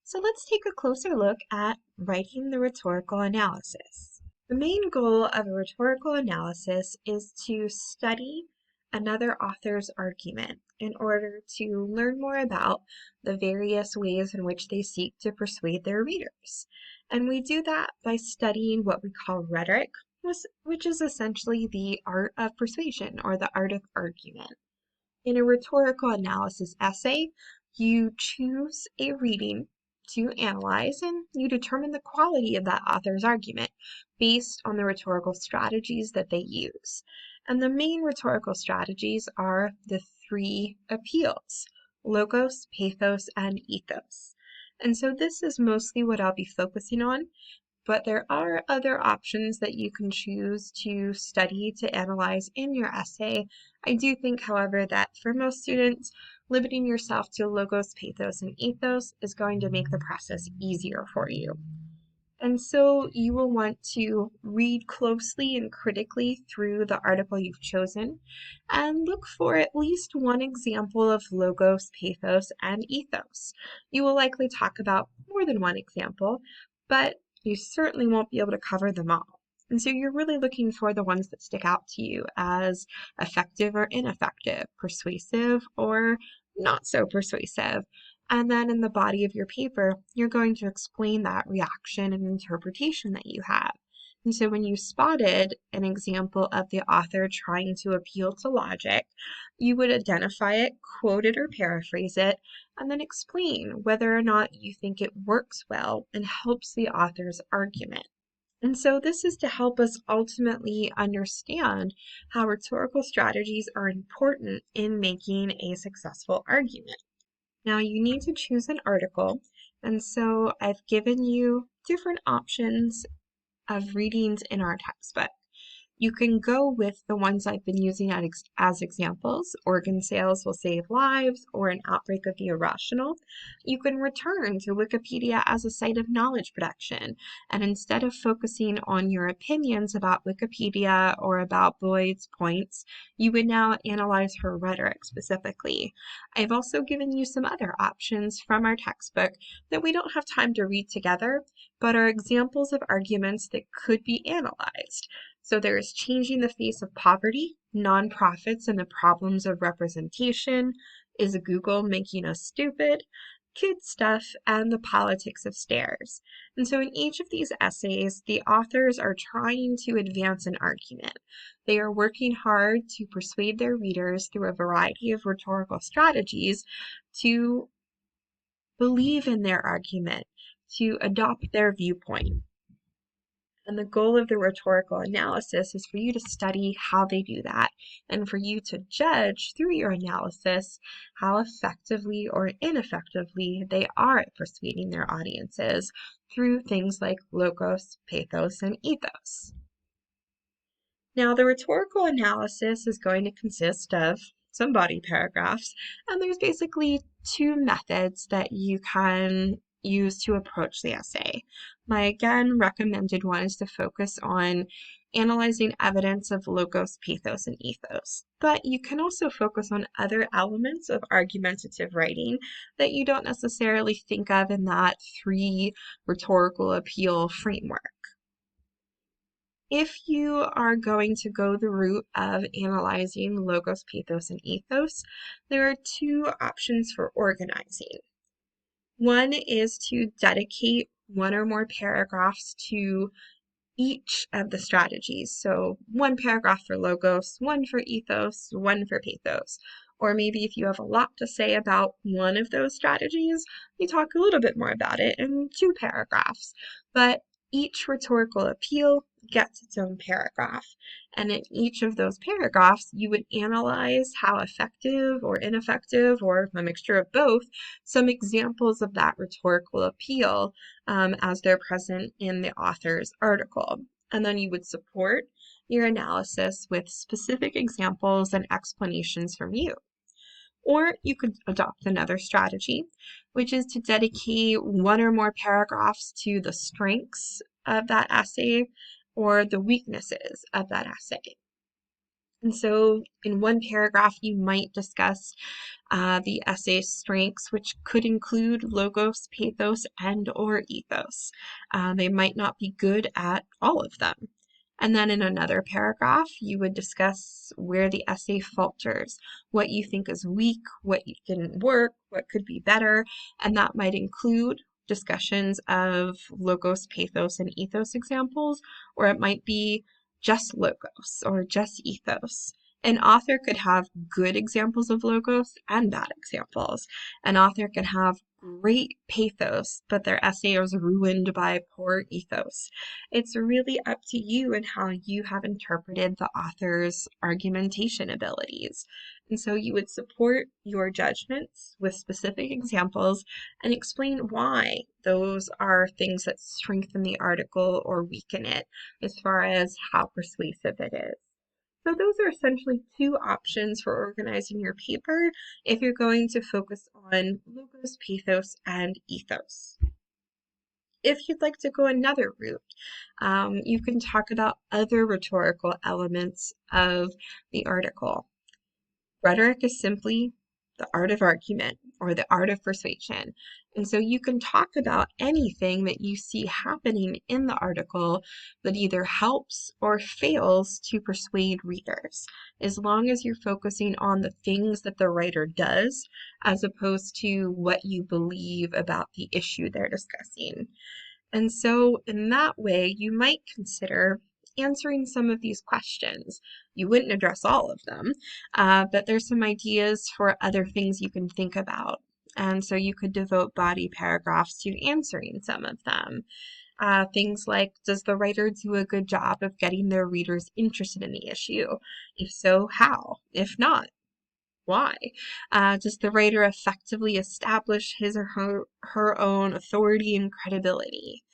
So let's take a closer look at writing the rhetorical analysis. The main goal of a rhetorical analysis is to study another author's argument in order to learn more about the various ways in which they seek to persuade their readers. And we do that by studying what we call rhetoric, which is essentially the art of persuasion or the art of argument. In a rhetorical analysis essay, you choose a reading to analyze and you determine the quality of that author's argument based on the rhetorical strategies that they use. And the main rhetorical strategies are the three appeals: logos, pathos, and ethos. And so this is mostly what I'll be focusing on, but there are other options that you can choose to study to analyze in your essay. I do think, however, that for most students, limiting yourself to logos, pathos, and ethos is going to make the process easier for you. And so you will want to read closely and critically through the article you've chosen and look for at least one example of logos, pathos, and ethos. You will likely talk about more than one example, but you certainly won't be able to cover them all. And so you're really looking for the ones that stick out to you as effective or ineffective, persuasive or not so persuasive. And then in the body of your paper, you're going to explain that reaction and interpretation that you have. And so when you spotted an example of the author trying to appeal to logic, you would identify it, quote it or paraphrase it, and then explain whether or not you think it works well and helps the author's argument. And so this is to help us ultimately understand how rhetorical strategies are important in making a successful argument. Now you need to choose an article, and so I've given you different options of readings in our textbook. You can go with the ones I've been using as examples: organ sales will save lives, or an outbreak of the irrational. You can return to Wikipedia as a site of knowledge production, and instead of focusing on your opinions about Wikipedia or about Boyd's points, you would now analyze her rhetoric specifically. I've also given you some other options from our textbook that we don't have time to read together, but are examples of arguments that could be analyzed. So there is Changing the Face of Poverty, Nonprofits and the Problems of Representation, Is Google Making Us Stupid?, Kid Stuff, and The Politics of Stairs. And so in each of these essays, the authors are trying to advance an argument. They are working hard to persuade their readers through a variety of rhetorical strategies to believe in their argument, to adopt their viewpoint. And the goal of the rhetorical analysis is for you to study how they do that and for you to judge through your analysis how effectively or ineffectively they are at persuading their audiences through things like logos, pathos, and ethos. Now, the rhetorical analysis is going to consist of some body paragraphs, and there's basically two methods that you can use to approach the essay. My again recommended one is to focus on analyzing evidence of logos, pathos, and ethos. But you can also focus on other elements of argumentative writing that you don't necessarily think of in that three rhetorical appeal framework. If you are going to go the route of analyzing logos, pathos, and ethos, there are two options for organizing. One is to dedicate one or more paragraphs to each of the strategies. So one paragraph for logos, one for ethos, one for pathos. Or maybe if you have a lot to say about one of those strategies, you talk a little bit more about it in two paragraphs. But each rhetorical appeal gets its own paragraph. And in each of those paragraphs, you would analyze how effective or ineffective, or a mixture of both, some examples of that rhetorical appeal as they're present in the author's article. And then you would support your analysis with specific examples and explanations from you. Or you could adopt another strategy, which is to dedicate one or more paragraphs to the strengths of that essay or the weaknesses of that essay. And so in one paragraph, you might discuss the essay's strengths, which could include logos, pathos, and or ethos. They might not be good at all of them. And then in another paragraph, you would discuss where the essay falters, what you think is weak, what didn't work, what could be better, and that might include discussions of logos, pathos, and ethos examples, or it might be just logos or just ethos. An author could have good examples of logos and bad examples. An author can have great pathos, but their essay is ruined by poor ethos. It's really up to you and how you have interpreted the author's argumentation abilities. And so you would support your judgments with specific examples and explain why those are things that strengthen the article or weaken it as far as how persuasive it is. So those are essentially two options for organizing your paper if you're going to focus on logos, pathos, and ethos. If you'd like to go another route, you can talk about other rhetorical elements of the article. Rhetoric is simply the art of argument or the art of persuasion. And so you can talk about anything that you see happening in the article that either helps or fails to persuade readers, as long as you're focusing on the things that the writer does, as opposed to what you believe about the issue they're discussing. And so in that way, you might consider answering some of these questions. You wouldn't address all of them, but there's some ideas for other things you can think about. And so you could devote body paragraphs to answering some of them. Things like, does the writer do a good job of getting their readers interested in the issue? If so, how? If not, why? Does the writer effectively establish his or her own authority and credibility?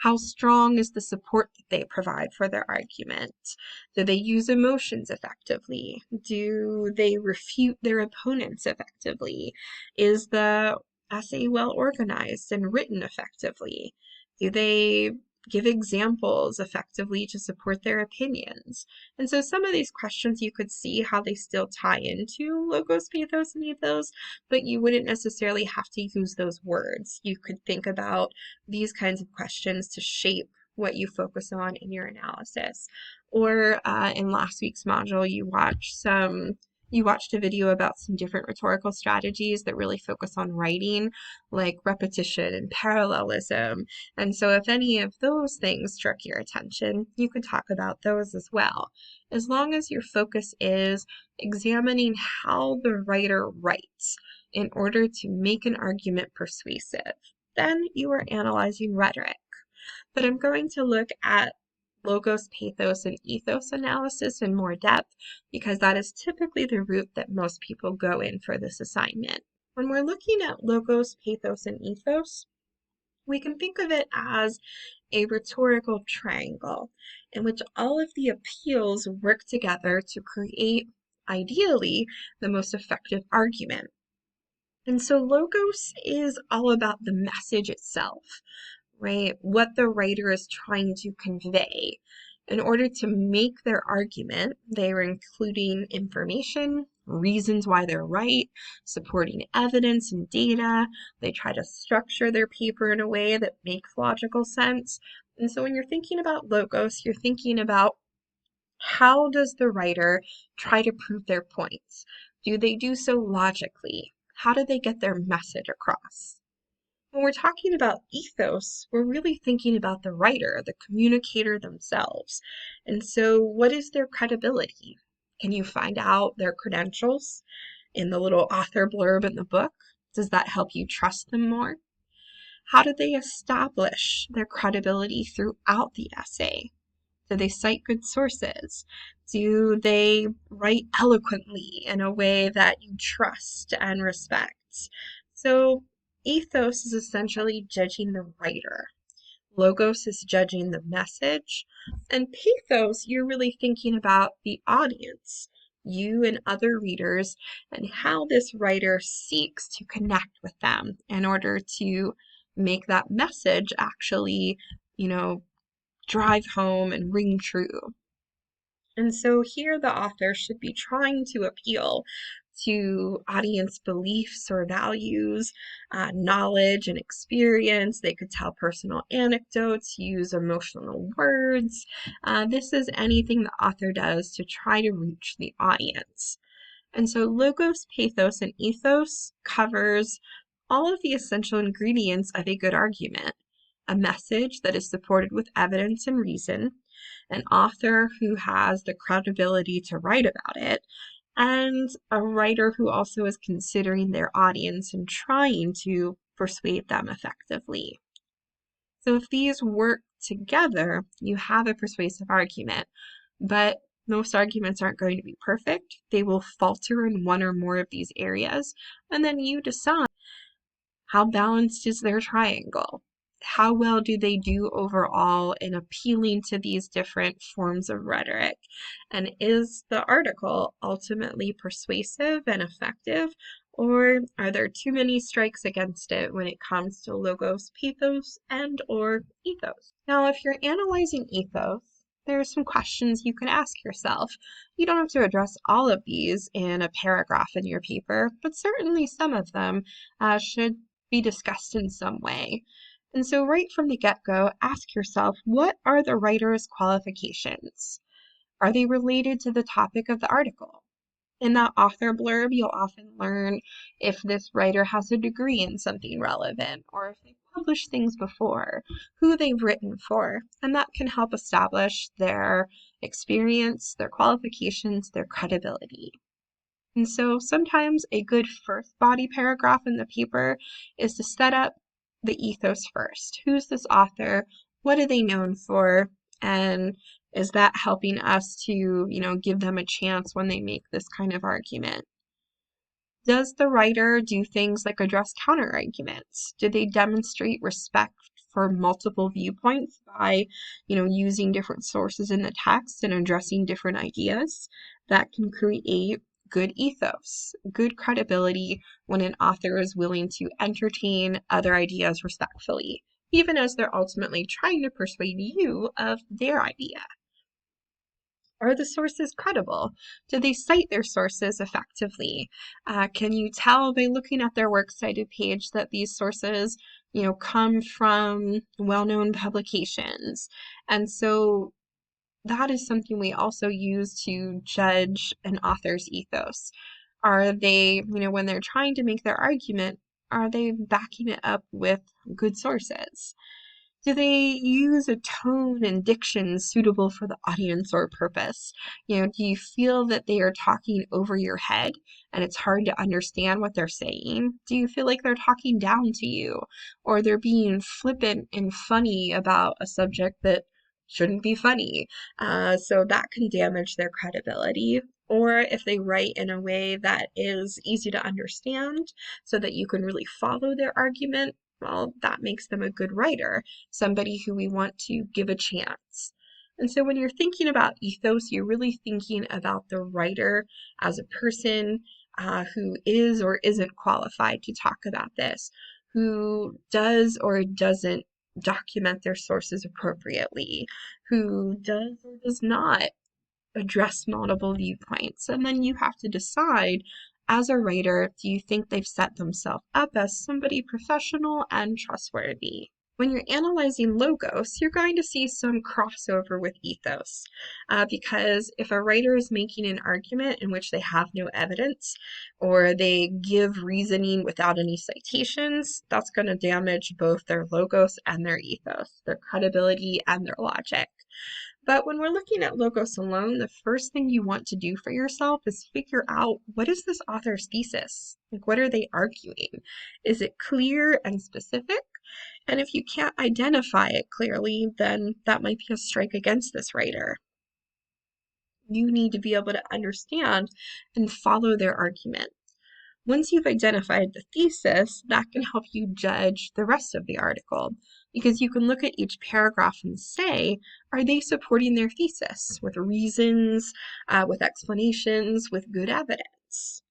How strong is the support that they provide for their argument? Do they use emotions effectively? Do they refute their opponents effectively? Is the essay well organized and written effectively? Do they give examples effectively to support their opinions? And so some of these questions you could see how they still tie into logos, pathos, and ethos, but you wouldn't necessarily have to use those words. You could think about these kinds of questions to shape what you focus on in your analysis. Or in last week's module, you watched a video about some different rhetorical strategies that really focus on writing, like repetition and parallelism. And so if any of those things struck your attention, you could talk about those as well, as long as your focus is examining how the writer writes in order to make an argument persuasive. Then you are analyzing rhetoric. But I'm going to look at logos, pathos, and ethos analysis in more depth because that is typically the route that most people go in for this assignment. When we're looking at logos, pathos, and ethos, we can think of it as a rhetorical triangle in which all of the appeals work together to create, ideally, the most effective argument. And so logos is all about the message itself, right? What the writer is trying to convey. In order to make their argument, they are including information, reasons why they're right, supporting evidence and data. They try to structure their paper in a way that makes logical sense. And so when you're thinking about logos, you're thinking about how does the writer try to prove their points? Do they do so logically? How do they get their message across? When we're talking about ethos, we're really thinking about the writer, the communicator themselves. And so, what is their credibility? Can you find out their credentials in the little author blurb in the book? Does that help you trust them more? How do they establish their credibility throughout the essay? Do they cite good sources? Do they write eloquently in a way that you trust and respect? So ethos is essentially judging the writer. Logos is judging the message. And pathos, you're really thinking about the audience, you and other readers, and how this writer seeks to connect with them in order to make that message actually, drive home and ring true. And so here the author should be trying to appeal to audience beliefs or values, knowledge and experience. They could tell personal anecdotes, use emotional words. This is anything the author does to try to reach the audience. And so logos, pathos, and ethos covers all of the essential ingredients of a good argument. A message that is supported with evidence and reason, an author who has the credibility to write about it, and a writer who also is considering their audience and trying to persuade them effectively. So if these work together, you have a persuasive argument, but most arguments aren't going to be perfect. They will falter in one or more of these areas, and then you decide how balanced is their triangle? How well do they do overall in appealing to these different forms of rhetoric? And is the article ultimately persuasive and effective? Or are there too many strikes against it when it comes to logos, pathos, and or ethos? Now, if you're analyzing ethos, there are some questions you could ask yourself. You don't have to address all of these in a paragraph in your paper, but certainly some of them should be discussed in some way. And so right from the get-go, ask yourself, what are the writer's qualifications? Are they related to the topic of the article? In that author blurb, you'll often learn if this writer has a degree in something relevant, or if they've published things before, who they've written for, and that can help establish their experience, their qualifications, their credibility. And so sometimes a good first body paragraph in the paper is to set up the ethos first. Who's this author? What are they known for? And is that helping us to, give them a chance when they make this kind of argument? Does the writer do things like address counterarguments? Do they demonstrate respect for multiple viewpoints by, using different sources in the text and addressing different ideas? That can create good ethos, good credibility when an author is willing to entertain other ideas respectfully, even as they're ultimately trying to persuade you of their idea. Are the sources credible? Do they cite their sources effectively? Can you tell by looking at their works cited page that these sources, come from well-known publications? And so that is something we also use to judge an author's ethos. Are they, when they're trying to make their argument, are they backing it up with good sources? Do they use a tone and diction suitable for the audience or purpose? Do you feel that they are talking over your head and it's hard to understand what they're saying? Do you feel like they're talking down to you, or they're being flippant and funny about a subject that shouldn't be funny? So that can damage their credibility. Or if they write in a way that is easy to understand so that you can really follow their argument, well, that makes them a good writer, somebody who we want to give a chance. And so when you're thinking about ethos, you're really thinking about the writer as a person who is or isn't qualified to talk about this, who does or doesn't document their sources appropriately, who does or does not address multiple viewpoints. And then you have to decide, as a writer, do you think they've set themselves up as somebody professional and trustworthy? When you're analyzing logos, you're going to see some crossover with ethos, because if a writer is making an argument in which they have no evidence, or they give reasoning without any citations, that's going to damage both their logos and their ethos, their credibility and their logic. But when we're looking at logos alone, the first thing you want to do for yourself is figure out, what is this author's thesis? Like, what are they arguing? Is it clear and specific? And if you can't identify it clearly, then that might be a strike against this writer. You need to be able to understand and follow their argument. Once you've identified the thesis, that can help you judge the rest of the article, because you can look at each paragraph and say, are they supporting their thesis with reasons, with explanations, with good evidence?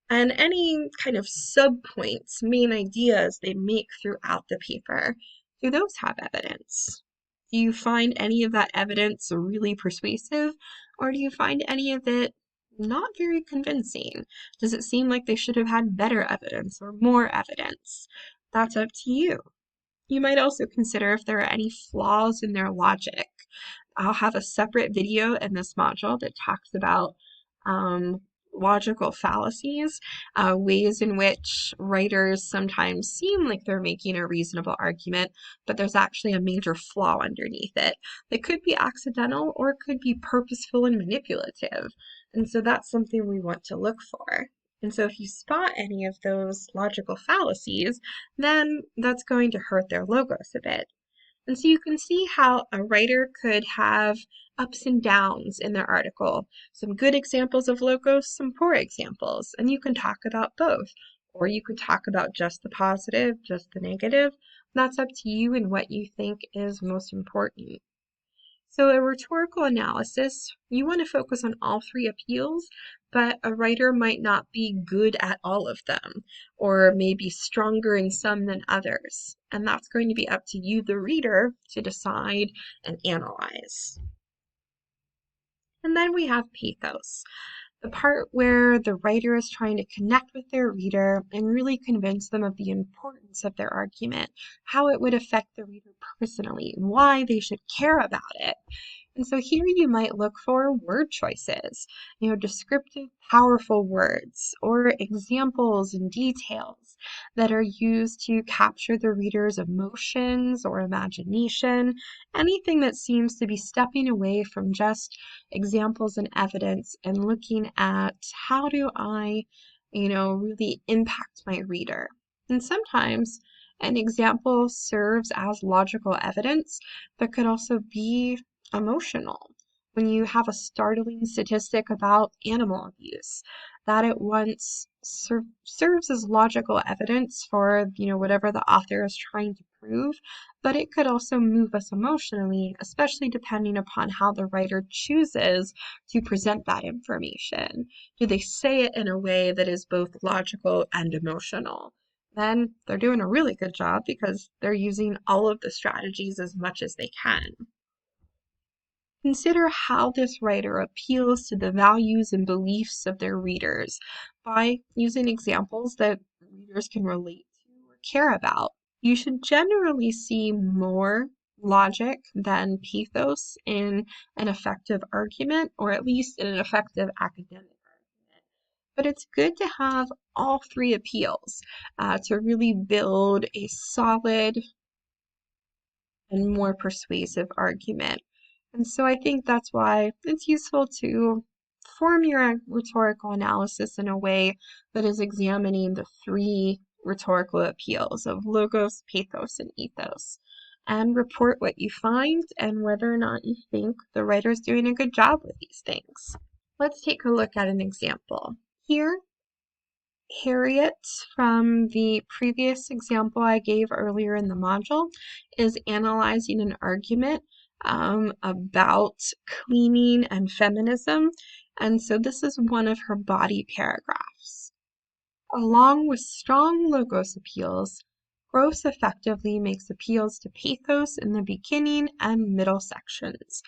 And any kind of subpoints, main ideas they make throughout the paper, do those have evidence? Do you find any of that evidence really persuasive, Or do you find any of it not very convincing? Does it seem like they should have had better evidence or more evidence? That's up to you. You might also consider if there are any flaws in their logic. I'll have a separate video in this module that talks about um, logical fallacies, ways in which writers sometimes seem like they're making a reasonable argument, but there's actually a major flaw underneath it that could be accidental or could be purposeful and manipulative. And so that's something we want to look for. And so if you spot any of those logical fallacies, then that's going to hurt their logos a bit. And so you can see how a writer could have ups and downs in their article. Some good examples of logos, some poor examples, and you can talk about both. Or you could talk about just the positive, just the negative. That's up to you and what you think is most important. So a rhetorical analysis, you want to focus on all three appeals, but a writer might not be good at all of them, or maybe stronger in some than others. And that's going to be up to you, the reader, to decide and analyze. And then we have pathos, the part where the writer is trying to connect with their reader and really convince them of the importance of their argument, how it would affect the reader personally, why they should care about it. And so here you might look for word choices, descriptive, powerful words, or examples and details that are used to capture the reader's emotions or imagination, anything that seems to be stepping away from just examples and evidence and looking at how do I, really impact my reader. And sometimes an example serves as logical evidence, but could also be emotional. When you have a startling statistic about animal abuse, that at once serves as logical evidence for, whatever the author is trying to prove, but it could also move us emotionally, especially depending upon how the writer chooses to present that information. Do they say it in a way that is both logical and emotional? Then they're doing a really good job because they're using all of the strategies as much as they can. Consider how this writer appeals to the values and beliefs of their readers by using examples that readers can relate to or care about. You should generally see more logic than pathos in an effective argument, or at least in an effective academic argument. But it's good to have all three appeals to really build a solid and more persuasive argument. And so I think that's why it's useful to form your rhetorical analysis in a way that is examining the three rhetorical appeals of logos, pathos, and ethos, and report what you find and whether or not you think the writer's doing a good job with these things. Let's take a look at an example. Here, Harriet, from the previous example I gave earlier in the module, is analyzing an argument about cleaning and feminism, and so this is one of her body paragraphs. Along with strong logos appeals, Gross effectively makes appeals to pathos in the beginning and middle sections.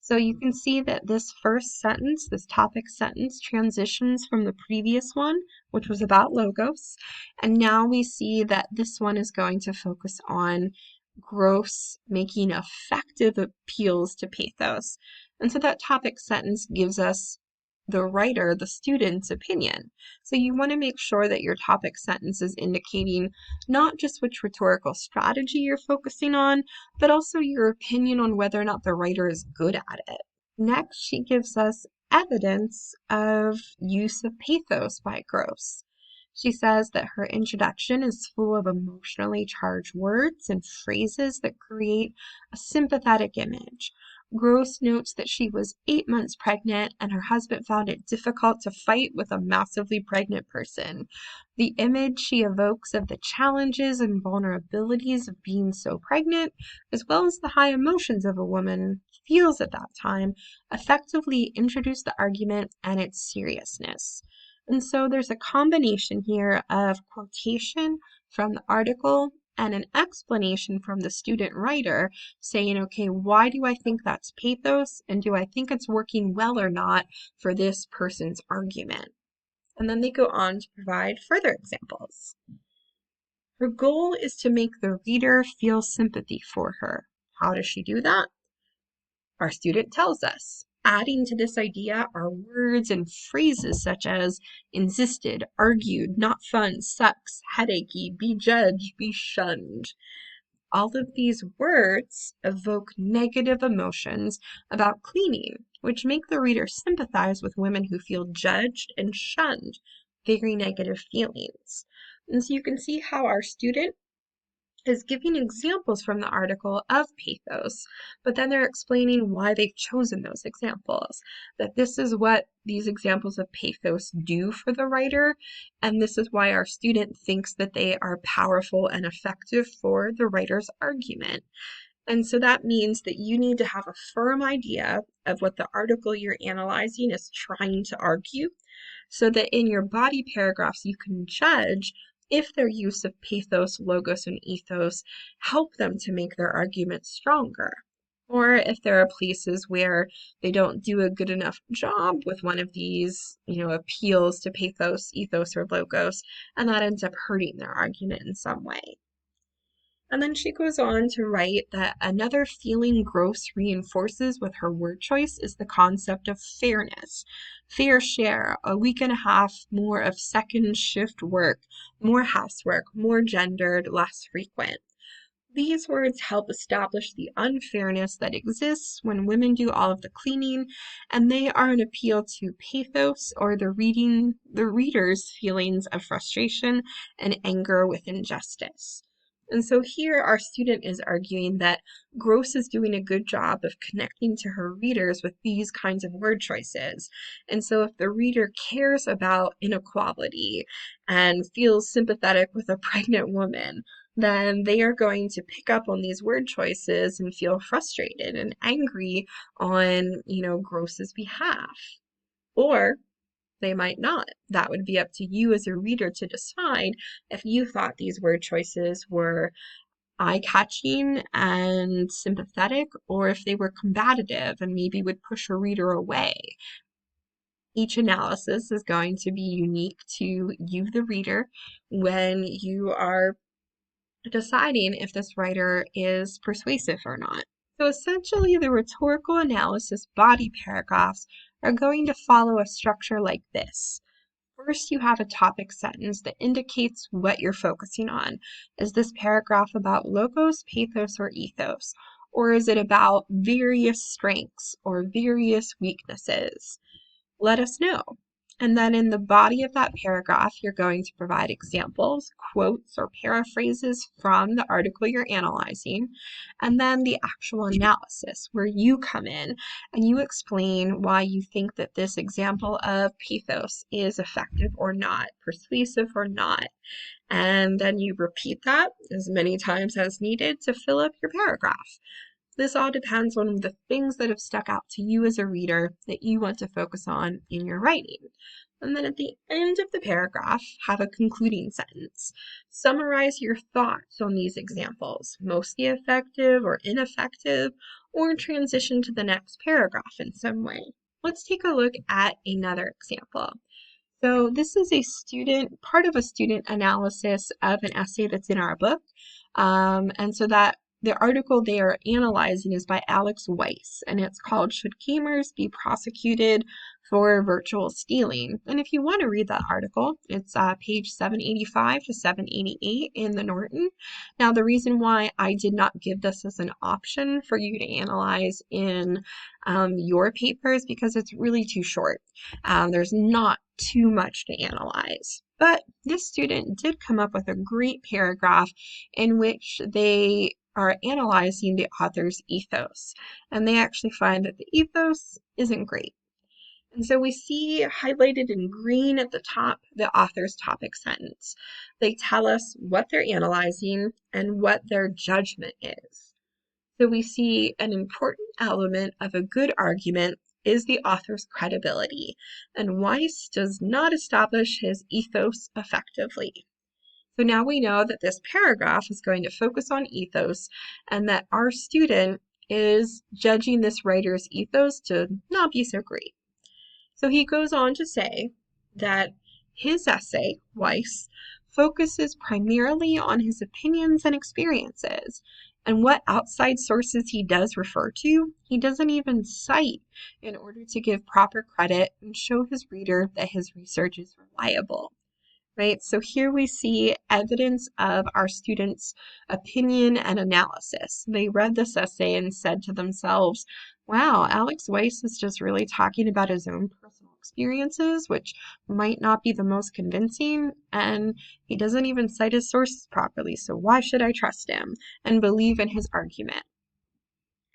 So you can see that this first sentence, this topic sentence, transitions from the previous one, which was about logos, and now we see that this one is going to focus on Gross making effective appeals to pathos. And so that topic sentence gives us the writer, the student's opinion. So you want to make sure that your topic sentence is indicating not just which rhetorical strategy you're focusing on, but also your opinion on whether or not the writer is good at it. Next, she gives us evidence of use of pathos by Gross. She says that her introduction is full of emotionally charged words and phrases that create a sympathetic image. Gross notes that she was 8 months pregnant and her husband found it difficult to fight with a massively pregnant person. The image she evokes of the challenges and vulnerabilities of being so pregnant, as well as the high emotions of a woman feels at that time, effectively introduce the argument and its seriousness. And so there's a combination here of quotation from the article and an explanation from the student writer saying, okay, why do I think that's pathos, and do I think it's working well or not for this person's argument? And then they go on to provide further examples. Her goal is to make the reader feel sympathy for her. How does she do that? Our student tells us. Adding to this idea are words and phrases such as insisted, argued, not fun, sucks, headachy, be judged, be shunned. All of these words evoke negative emotions about cleaning, which make the reader sympathize with women who feel judged and shunned, very negative feelings. And so you can see how our student is giving examples from the article of pathos, but then they're explaining why they've chosen those examples, that this is what these examples of pathos do for the writer, and this is why our student thinks that they are powerful and effective for the writer's argument. And so that means that you need to have a firm idea of what the article you're analyzing is trying to argue, so that in your body paragraphs you can judge if their use of pathos, logos, and ethos help them to make their argument stronger, or if there are places where they don't do a good enough job with one of these, appeals to pathos, ethos, or logos, and that ends up hurting their argument in some way. And then she goes on to write that another feeling Gross reinforces with her word choice is the concept of fairness. Fair share, a week and a half more of second shift work, more housework, more gendered, less frequent. These words help establish the unfairness that exists when women do all of the cleaning, and they are an appeal to pathos, or the reader's feelings of frustration and anger with injustice. And so here our student is arguing that Gross is doing a good job of connecting to her readers with these kinds of word choices. And so if the reader cares about inequality and feels sympathetic with a pregnant woman, then they are going to pick up on these word choices and feel frustrated and angry on, Gross's behalf. Or they might not. That would be up to you as a reader to decide if you thought these word choices were eye-catching and sympathetic, or if they were combative and maybe would push a reader away. Each analysis is going to be unique to you, the reader, when you are deciding if this writer is persuasive or not. So essentially, the rhetorical analysis body paragraphs are going to follow a structure like this. First, you have a topic sentence that indicates what you're focusing on. Is this paragraph about logos, pathos, or ethos? Or is it about various strengths or various weaknesses? Let us know. And then in the body of that paragraph, you're going to provide examples, quotes, or paraphrases from the article you're analyzing, and then the actual analysis where you come in and you explain why you think that this example of pathos is effective or not, persuasive or not. And then you repeat that as many times as needed to fill up your paragraph. This all depends on the things that have stuck out to you as a reader that you want to focus on in your writing. And then at the end of the paragraph, have a concluding sentence. Summarize your thoughts on these examples, mostly effective or ineffective, or transition to the next paragraph in some way. Let's take a look at another example. So this is part of a student analysis of an essay that's in our book. And so that the article they are analyzing is by Alex Weiss, and it's called Should Gamers Be Prosecuted for Virtual Stealing? And if you want to read that article, it's page 785 to 788 in the Norton. Now, the reason why I did not give this as an option for you to analyze in your paper is because it's really too short. There's not too much to analyze. But this student did come up with a great paragraph in which they are analyzing the author's ethos, and they actually find that the ethos isn't great. And so we see highlighted in green at the top the author's topic sentence. They tell us what they're analyzing and what their judgment is. So we see an important element of a good argument is the author's credibility, and Weiss does not establish his ethos effectively. So now we know that this paragraph is going to focus on ethos and that our student is judging this writer's ethos to not be so great. So he goes on to say that his essay, Weiss, focuses primarily on his opinions and experiences, and what outside sources he does refer to, he doesn't even cite in order to give proper credit and show his reader that his research is reliable. Right? So here we see evidence of our students' opinion and analysis. They read this essay and said to themselves, wow, Alex Weiss is just really talking about his own personal experiences, which might not be the most convincing, and he doesn't even cite his sources properly, so why should I trust him and believe in his argument?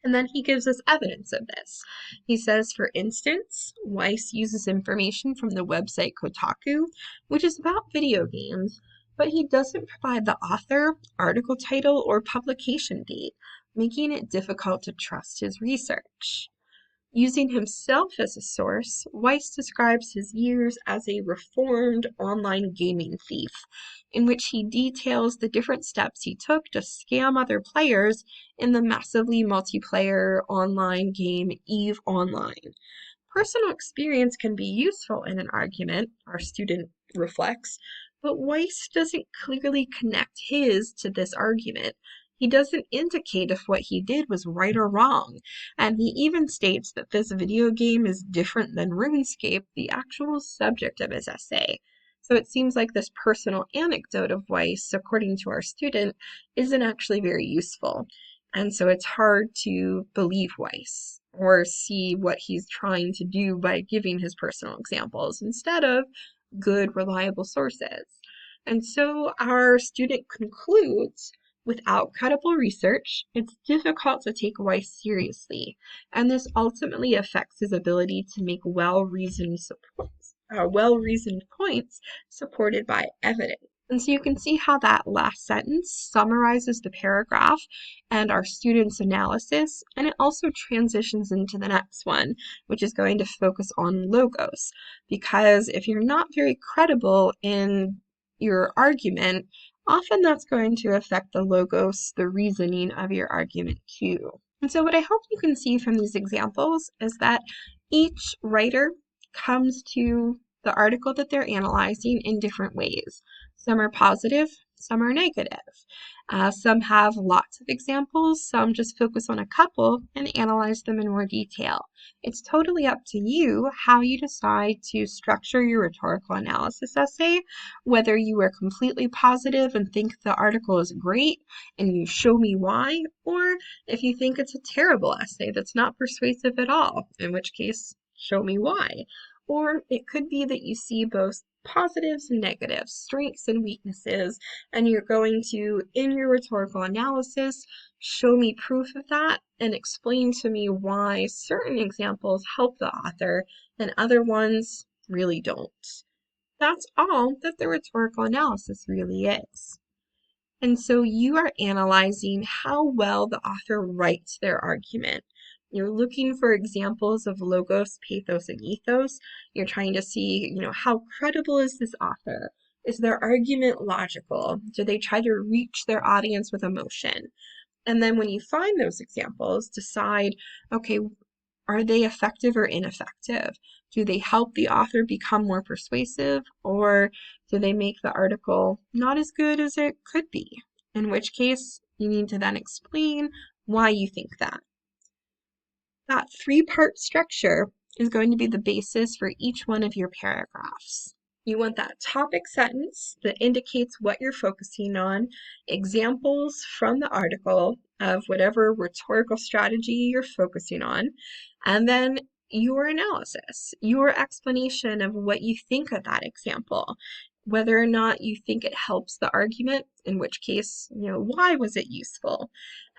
And then he gives us evidence of this. He says, for instance, Weiss uses information from the website Kotaku, which is about video games, but he doesn't provide the author, article title, or publication date, making it difficult to trust his research. Using himself as a source, Weiss describes his years as a reformed online gaming thief, in which he details the different steps he took to scam other players in the massively multiplayer online game EVE Online. Personal experience can be useful in an argument, our student reflects, but Weiss doesn't clearly connect his to this argument. He doesn't indicate if what he did was right or wrong, and he even states that this video game is different than RuneScape, the actual subject of his essay. So it seems like this personal anecdote of Weiss, according to our student, isn't actually very useful. And so it's hard to believe Weiss or see what he's trying to do by giving his personal examples instead of good, reliable sources. And so our student concludes, without credible research, it's difficult to take Weiss seriously, and this ultimately affects his ability to make well-reasoned points supported by evidence. And so you can see how that last sentence summarizes the paragraph and our student's analysis, and it also transitions into the next one, which is going to focus on logos. Because if you're not very credible in your argument, often that's going to affect the logos, the reasoning of your argument too. And so what I hope you can see from these examples is that each writer comes to the article that they're analyzing in different ways. Some are positive, some are negative. Some have lots of examples, some just focus on a couple and analyze them in more detail. It's totally up to you how you decide to structure your rhetorical analysis essay, whether you are completely positive and think the article is great and you show me why, or if you think it's a terrible essay that's not persuasive at all, in which case, show me why. Or it could be that you see both positives and negatives, strengths and weaknesses, and you're going to, in your rhetorical analysis, show me proof of that and explain to me why certain examples help the author and other ones really don't. That's all that the rhetorical analysis really is. And so you are analyzing how well the author writes their argument. You're looking for examples of logos, pathos, and ethos. You're trying to see, how credible is this author? Is their argument logical? Do they try to reach their audience with emotion? And then when you find those examples, decide, okay, are they effective or ineffective? Do they help the author become more persuasive, or do they make the article not as good as it could be? In which case, you need to then explain why you think that. That three-part structure is going to be the basis for each one of your paragraphs. You want that topic sentence that indicates what you're focusing on, examples from the article of whatever rhetorical strategy you're focusing on, and then your analysis, your explanation of what you think of that example, whether or not you think it helps the argument, in which case, why was it useful?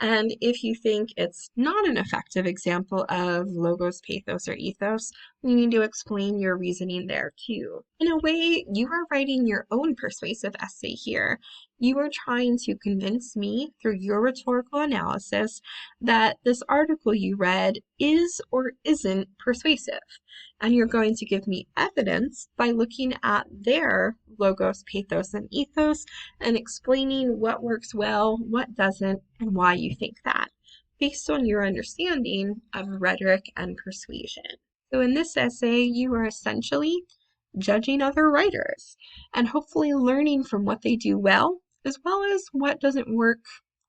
And if you think it's not an effective example of logos, pathos, or ethos, you need to explain your reasoning there too. In a way, you are writing your own persuasive essay here, You are trying to convince me through your rhetorical analysis that this article you read is or isn't persuasive. And you're going to give me evidence by looking at their logos, pathos, and ethos and explaining what works well, what doesn't, and why you think that, based on your understanding of rhetoric and persuasion. So in this essay, you are essentially judging other writers and hopefully learning from what they do well as what doesn't work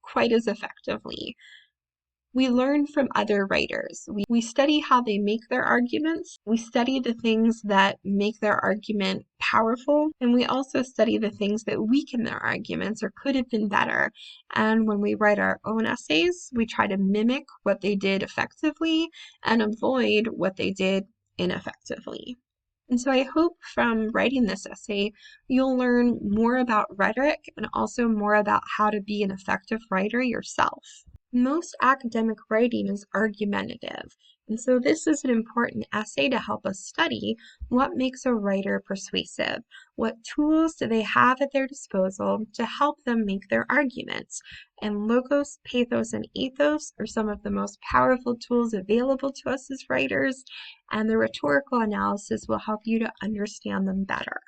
quite as effectively. We learn from other writers. We study how they make their arguments. We study the things that make their argument powerful. And we also study the things that weaken their arguments or could have been better. And when we write our own essays, we try to mimic what they did effectively and avoid what they did ineffectively. And so I hope from writing this essay, you'll learn more about rhetoric and also more about how to be an effective writer yourself. Most academic writing is argumentative, and so this is an important essay to help us study what makes a writer persuasive. What tools do they have at their disposal to help them make their arguments? And logos, pathos, and ethos are some of the most powerful tools available to us as writers, and the rhetorical analysis will help you to understand them better.